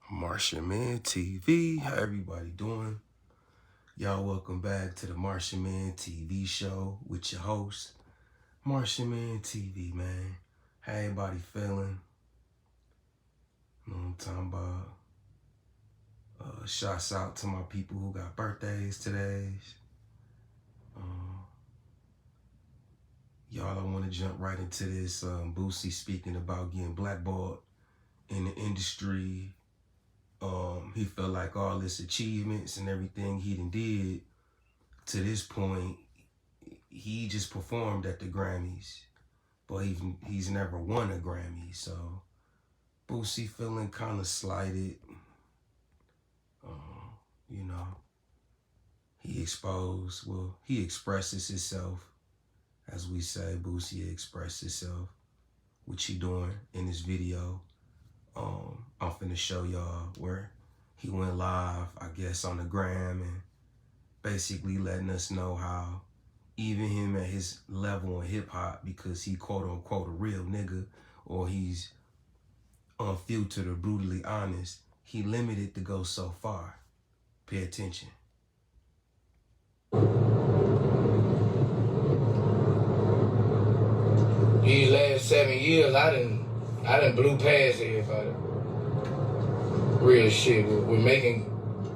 Martian Man TV. How everybody doing? Y'all welcome back to the Martian Man TV show with your host, Martian Man TV, man. How everybody feeling? You know what I'm talking about? Shouts out to my people who got birthdays today. Y'all, I want to jump right into this. Boosie speaking about getting blackballed in the industry. He felt like all his achievements and everything he done did to this point, he just performed at the Grammys, but he's never won a Grammy. So Boosie feeling kind of slighted. You know, he expresses himself, as we say. Boosie expressed himself, which he doing in this video. I'm finna show y'all where he went live, I guess, on the gram, and basically letting us know how even him at his level in hip hop, because he quote unquote a real nigga, or he's unfiltered or brutally honest, he limited to go so far. Pay attention. These last 7 years, I done blew past everybody. Real shit. We're making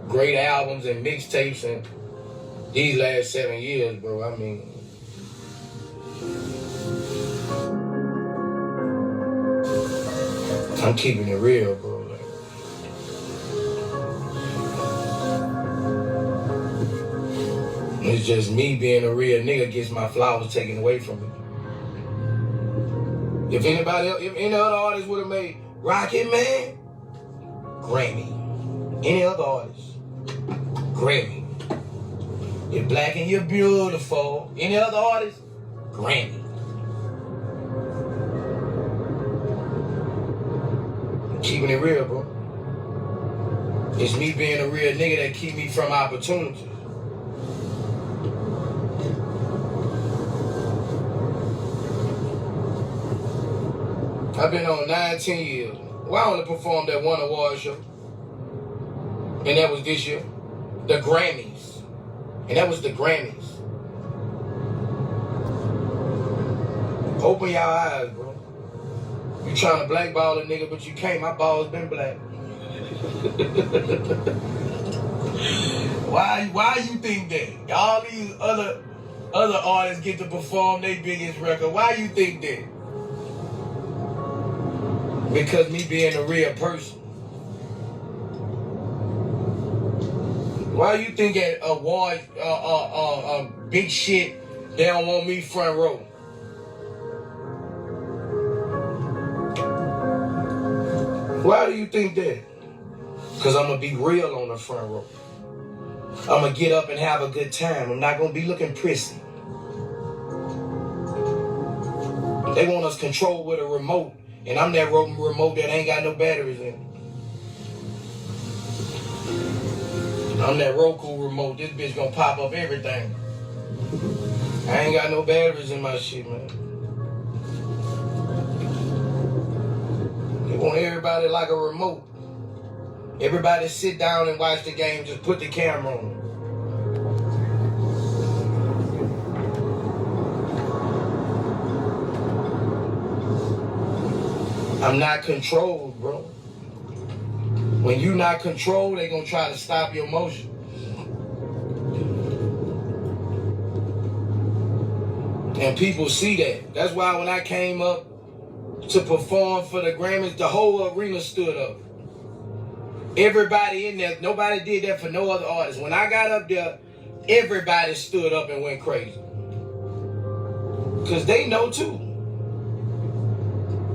great albums and mixtapes, and these last 7 years, bro, I mean, I'm keeping it real, bro. It's just me being a real nigga gets my flowers taken away from me. If any other artist would have made Rocket Man, Grammy. Any other artist, Grammy. You're black and you're beautiful. Any other artist, Grammy. I'm keeping it real, bro. It's me being a real nigga that keep me from opportunities. I've been on 19 years. Well, I only performed at one award show. And that was this year. The Grammys. And that was the Grammys. Open your eyes, bro. You trying to blackball a nigga, but you can't. My ball's been black. Why you think that? All these other artists get to perform their biggest record. Why you think that? Because me being a real person. Why you think at awards, big shit, they don't want me front row? Why do you think that? Because I'm going to be real on the front row. I'm going to get up and have a good time. I'm not going to be looking prissy. They want us controlled with a remote. And I'm that remote that ain't got no batteries in it. I'm that Roku remote. This bitch gonna pop up everything. I ain't got no batteries in my shit, man. They want everybody like a remote. Everybody sit down and watch the game. Just put the camera on. I'm not controlled, bro. When you not controlled, they gonna try to stop your motion. And people see that. That's why when I came up to perform for the Grammys, the whole arena stood up. Everybody in there, nobody did that for no other artist. When I got up there, everybody stood up and went crazy. Because they know too.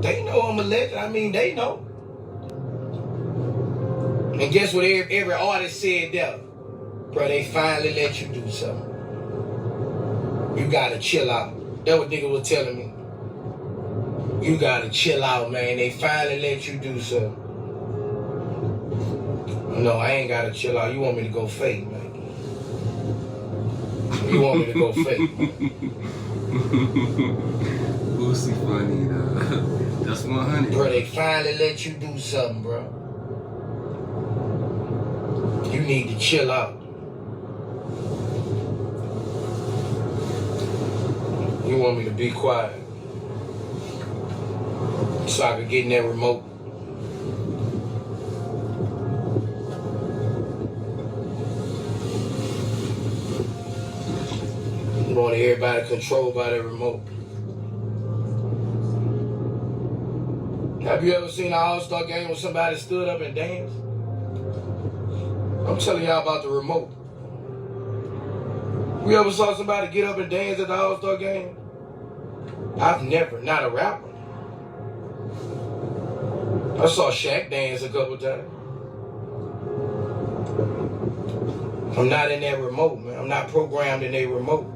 They know I'm a legend. I mean, they know. And guess what every artist said there? Bro, they finally let you do something. You gotta chill out. That's what nigga was telling me. You gotta chill out, man. They finally let you do something. No, I ain't gotta chill out. You want me to go fake, man. You want me to go fake. Boosie funny, though. That's 100. Bro, they finally let you do something, bro. You need to chill out. You want me to be quiet so I can get in that remote? You want everybody controlled by that remote? Have you ever seen an all-star game where somebody stood up and danced? I'm telling y'all about the remote. You ever saw somebody get up and dance at the all-star game? I've never, not a rapper. I saw Shaq dance a couple times. I'm not in that remote, man. I'm not programmed in a remote.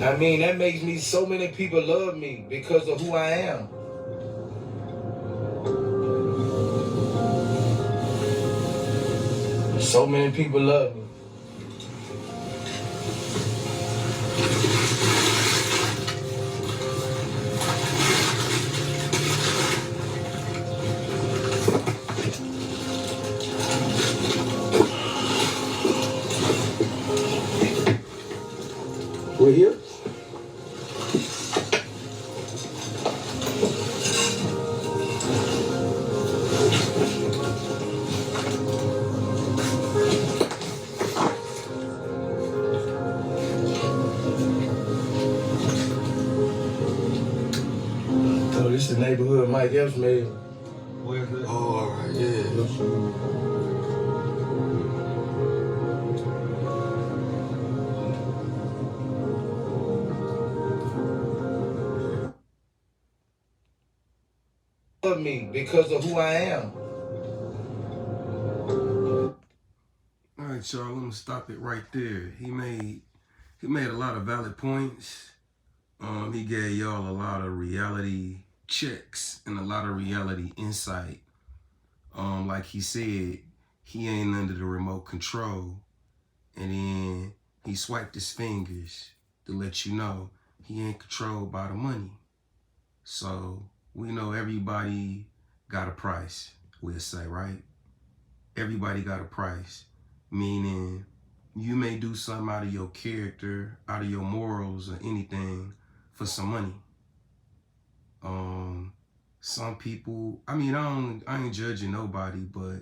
I mean, that makes me, so many people love me because of who I am. So many people love me. We're here. Oh, this is the neighborhood Mike Epps made. Where's that? Oh, all right, yeah. Love me because of who I am. All right, y'all. I'm gonna stop it right there. He made a lot of valid points. He gave y'all a lot of reality checks and a lot of reality insight. Like he said, he ain't under the remote control, and then he swiped his fingers to let you know he ain't controlled by the money. So we know everybody got a price, we'll say, right? Everybody got a price, meaning you may do something out of your character, out of your morals, or anything for some money. Some people, I mean, I ain't judging nobody, but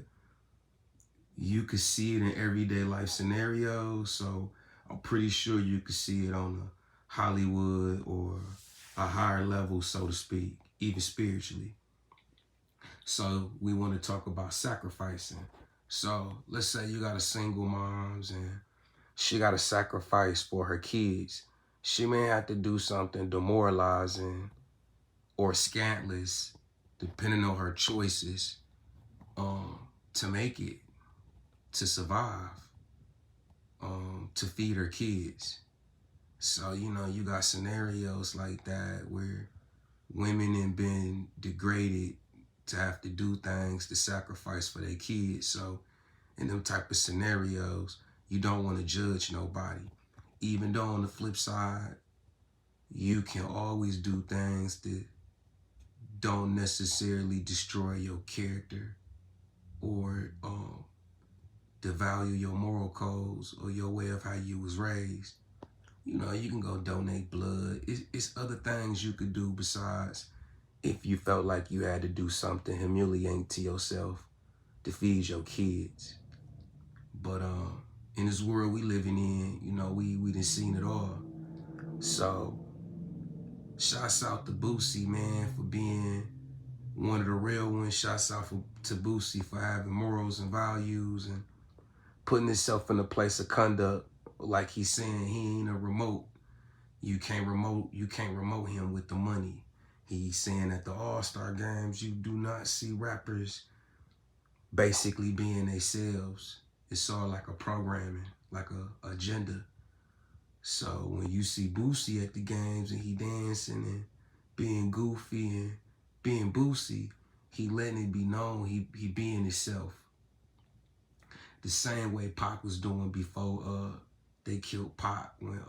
you could see it in everyday life scenarios. So I'm pretty sure you could see it on a Hollywood or a higher level, so to speak, even spiritually. So we want to talk about sacrificing. So let's say you got a single moms and she got to sacrifice for her kids. She may have to do something demoralizing or scantless, depending on her choices, to make it, to survive, to feed her kids. So, you know, you got scenarios like that where women have been degraded to have to do things to sacrifice for their kids. So in them type of scenarios, you don't want to judge nobody. Even though on the flip side, you can always do things that don't necessarily destroy your character or devalue your moral codes or your way of how you was raised. You know, you can go donate blood. It's other things you could do besides if you felt like you had to do something humiliating to yourself to feed your kids. But in this world we living in, you know, we done seen it all. So shouts out to Boosie, man, for being one of the real ones. Shouts out to Boosie for having morals and values and putting himself in a place of conduct. Like he's saying, he ain't a remote. You can't remote him with the money. He's saying at the All-Star games, you do not see rappers basically being themselves. It's all like a programming, like a agenda. So when you see Boosie at the games and he dancing and being goofy and being Boosie, He letting it be known he being himself. The same way Pac was doing before they killed Pac, when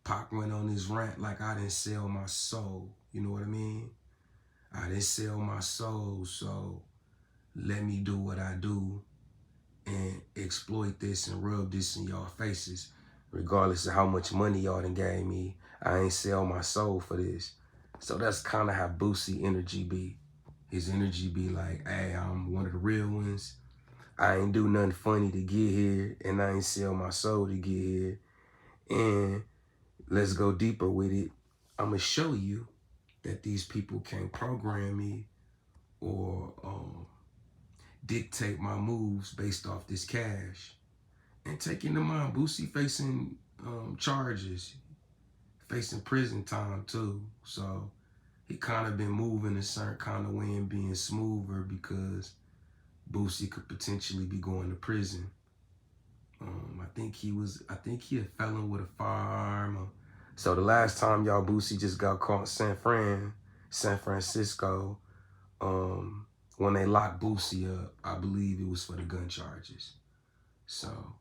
Pac went on his rant like, I didn't sell my soul. You know what I mean? I didn't sell my soul, so let me do what I do and exploit this and rub this in y'all faces. Regardless of how much money y'all done gave me, I ain't sell my soul for this. So that's kind of how Boosie energy be. His energy be like, hey, I'm one of the real ones. I ain't do nothing funny to get here, and I ain't sell my soul to get here. And let's go deeper with it. I'm going to show you that these people can't program me or dictate my moves based off this cash. And take into mind, Boosie facing charges, facing prison time too. So he kind of been moving a certain kind of way and being smoother because Boosie could potentially be going to prison. I think he a felon with a firearm. So the last time y'all Boosie just got caught in San Francisco, when they locked Boosie up, I believe it was for the gun charges. So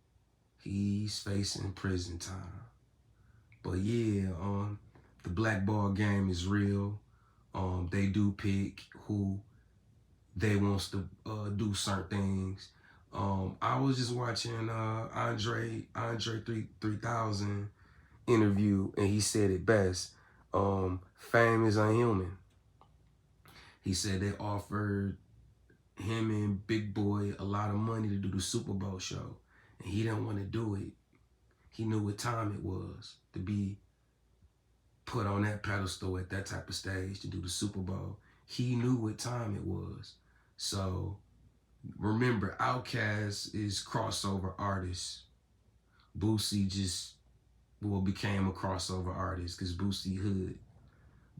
he's facing prison time. But yeah, the blackball game is real. They do pick who they wants to do certain things. I was just watching Andre 3000 interview, and he said it best. Fame is unhuman. He said they offered him and Big Boy a lot of money to do the Super Bowl show, and he didn't want to do it. He knew what time it was to be put on that pedestal at that type of stage to do the Super Bowl. He knew what time it was. So remember, Outkast is crossover artist. Boosie just became a crossover artist because Boosie hood.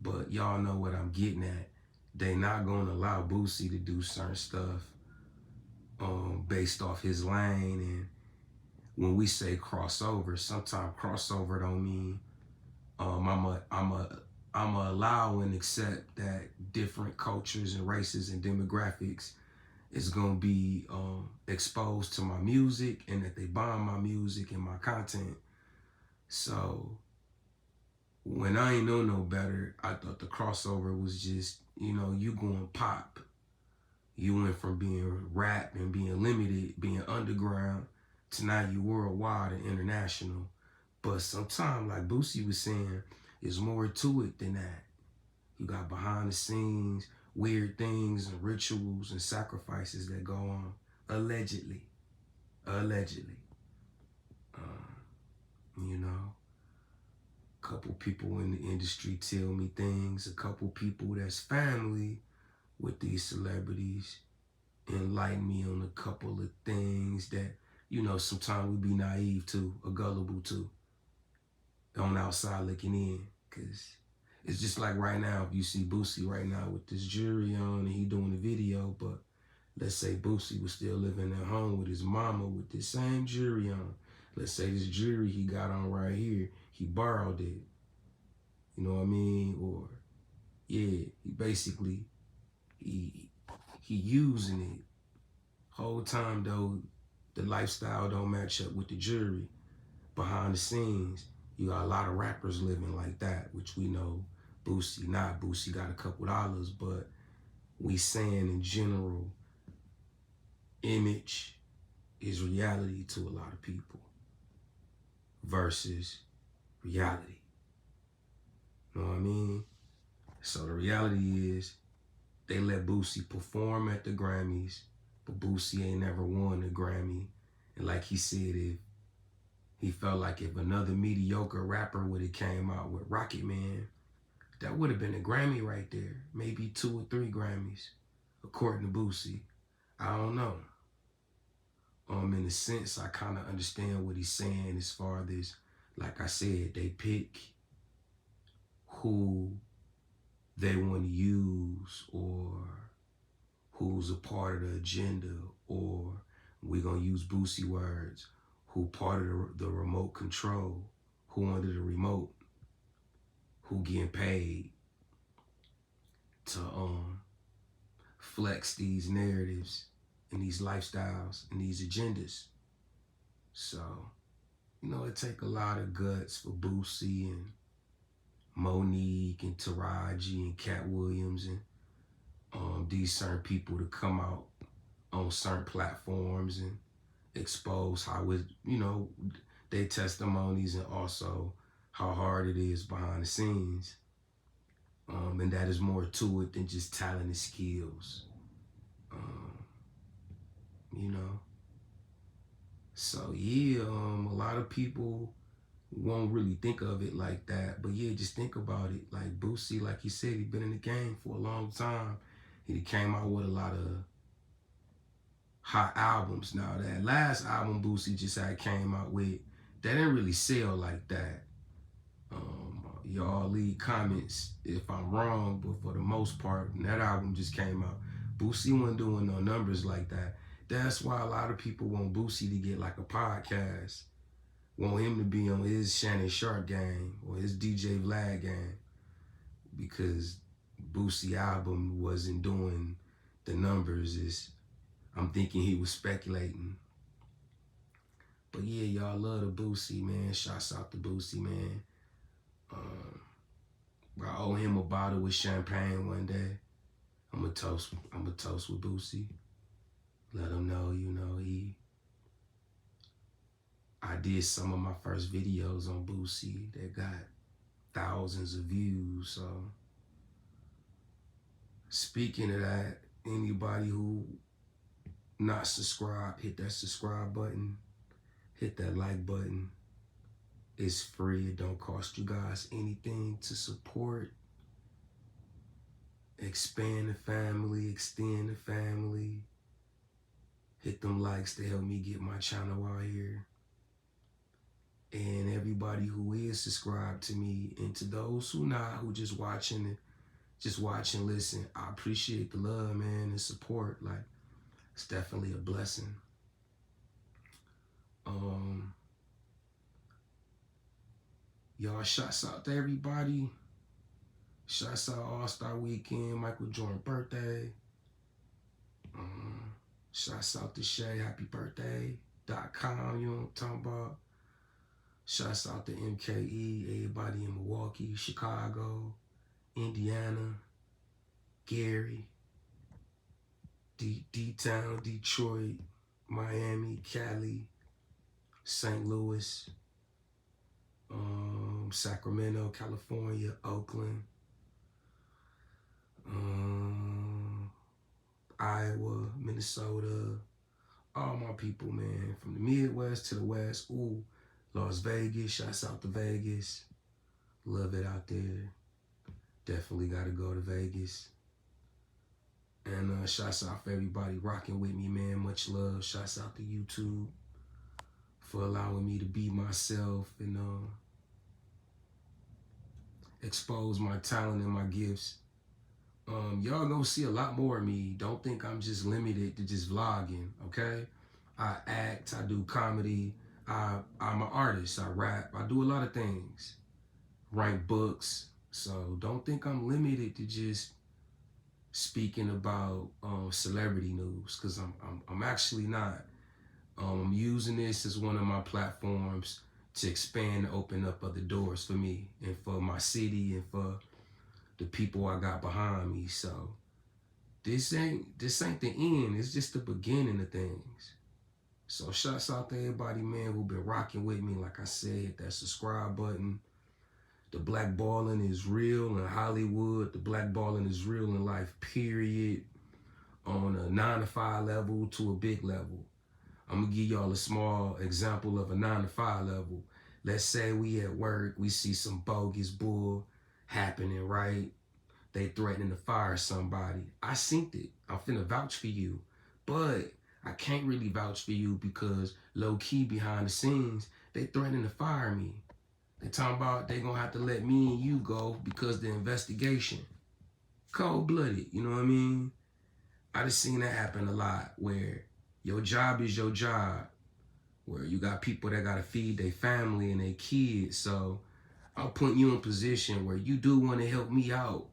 But y'all know what I'm getting at. They not gonna allow Boosie to do certain stuff based off his lane. And when we say crossover, sometimes crossover don't mean I'm a allow and accept that different cultures and races and demographics is gonna be exposed to my music and that they buy my music and my content. So when I ain't know no better, I thought the crossover was just, you going pop. You went from being rap and being limited, being underground, to now you worldwide and international. But sometimes, like Boosie was saying, there's more to it than that. You got behind the scenes, weird things and rituals and sacrifices that go on, allegedly. A couple people in the industry tell me things, a couple people that's family with these celebrities enlighten me on a couple of things that, sometimes we be naive too, or gullible too, on the outside looking in. Because it's just like right now, if you see Boosie right now with this jewelry on and he doing a video, but let's say Boosie was still living at home with his mama with this same jewelry on. Let's say this jewelry he got on right here, he borrowed it. You know what I mean? Or, yeah, he using it. Whole time, though, the lifestyle don't match up with the jewelry. Behind the scenes, you got a lot of rappers living like that, which we know Boosie not. Boosie got a couple dollars, but we saying in general, image is reality to a lot of people versus reality. You know what I mean? So the reality is they let Boosie perform at the Grammys, but Boosie ain't never won a Grammy. And like he said, he felt like if another mediocre rapper would have came out with Rocket Man, that would have been a Grammy right there. Maybe 2 or 3 Grammys, according to Boosie. I don't know. In a sense, I kind of understand what he's saying as far as, like I said, they pick who they want to use or who's a part of the agenda, or we're going to use Boosie words, who part of the remote control, who under the remote, who getting paid to flex these narratives and these lifestyles and these agendas. So, it take a lot of guts for Boosie and Monique and Taraji and Cat Williams and these certain people to come out on certain platforms and expose how it, their testimonies and also how hard it is behind the scenes. And that is more to it than just talent and skills. You know. So yeah, a lot of people won't really think of it like that. But yeah, just think about it. Like Boosie, like he said, he been in the game for a long time. He came out with a lot of hot albums. Now that last album Boosie just had came out with, that didn't really sell like that. Y'all leave comments if I'm wrong, but for the most part, that album just came out. Boosie wasn't doing no numbers like that. That's why a lot of people want Boosie to get like a podcast, want him to be on his Shannon Sharp game or his DJ Vlad game, because Boosie album wasn't doing the numbers. I'm thinking he was speculating. But yeah, y'all love the Boosie, man. Shouts out to Boosie, man. I owe him a bottle with champagne one day. I'm a toast with Boosie. Let him know, I did some of my first videos on Boosie that got thousands of views. So speaking of that, anybody who not subscribed, hit that subscribe button, hit that like button. It's free. It don't cost you guys anything to support. Expand the family, extend the family. Hit them likes to help me get my channel out here. And everybody who is subscribed to me, and to those who not, who just watching, listen, I appreciate the love, man, and support. Like, it's definitely a blessing. Y'all, shouts out to everybody. Shouts out All-Star Weekend, Michael Jordan birthday. Shouts out to Shay, happy birthday.com, you know what I'm talking about. Shouts out to MKE, everybody in Milwaukee, Chicago, Indiana, Gary, D-Town, Detroit, Miami, Cali, St. Louis, Sacramento, California, Oakland, Iowa, Minnesota, all my people, man, from the Midwest to the West. Ooh, Las Vegas, shouts out to Vegas. Love it out there. Definitely got to go to Vegas. And shouts out for everybody rocking with me, man. Much love. Shouts out to YouTube for allowing me to be myself and expose my talent and my gifts. Y'all gonna see a lot more of me. Don't think I'm just limited to just vlogging, okay? I act, I do comedy, I'm an artist, I rap, I do a lot of things. Write books. So don't think I'm limited to just speaking about celebrity news, because I'm actually not. I'm using this as one of my platforms to expand and open up other doors for me and for my city and for the people I got behind me. So this ain't the end. It's just the beginning of things. So shouts out to everybody, man, who been rocking with me. Like I said, that subscribe button. The blackballing is real in Hollywood. The blackballing is real in life, period. On a 9-to-5 level to a big level. I'm gonna give y'all a small example of a 9-to-5 level. Let's say we at work, we see some bogus bull happening, right? They threatening to fire somebody. I synced it. I'm finna vouch for you. But I can't really vouch for you because low-key behind the scenes, they threatening to fire me. They talking about they gonna have to let me and you go because the investigation. Cold-blooded, you know what I mean? I just seen that happen a lot where your job is your job, where you got people that gotta feed their family and their kids. So I'm putting you in a position where you do want to help me out,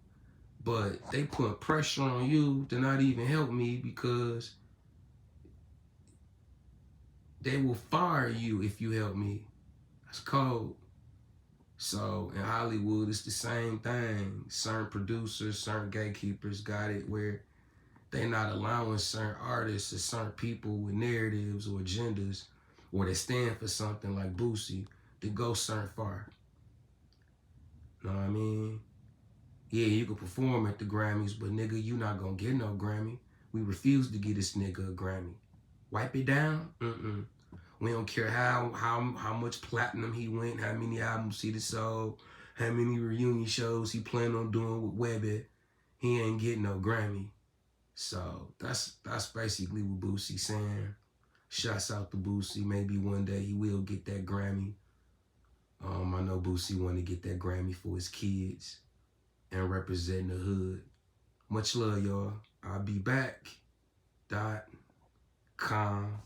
But they put pressure on you to not even help me because they will fire you if you help me. That's cold. So in Hollywood, it's the same thing. Certain producers, certain gatekeepers got it where they're not allowing certain artists or certain people with narratives or agendas or that stand for something like Boosie to go certain far. Know what I mean? Yeah, you can perform at the Grammys, but nigga, you not gonna get no Grammy. We refuse to get this nigga a Grammy. Wipe it down? Mm-mm. We don't care how much platinum he went, how many albums he sold, how many reunion shows he planned on doing with Webby. He ain't getting no Grammy. So that's basically what Boosie saying. Shouts out to Boosie. Maybe one day he will get that Grammy. I know Boosie want to get that Grammy for his kids and representing the hood. Much love, y'all. I'll be back. .com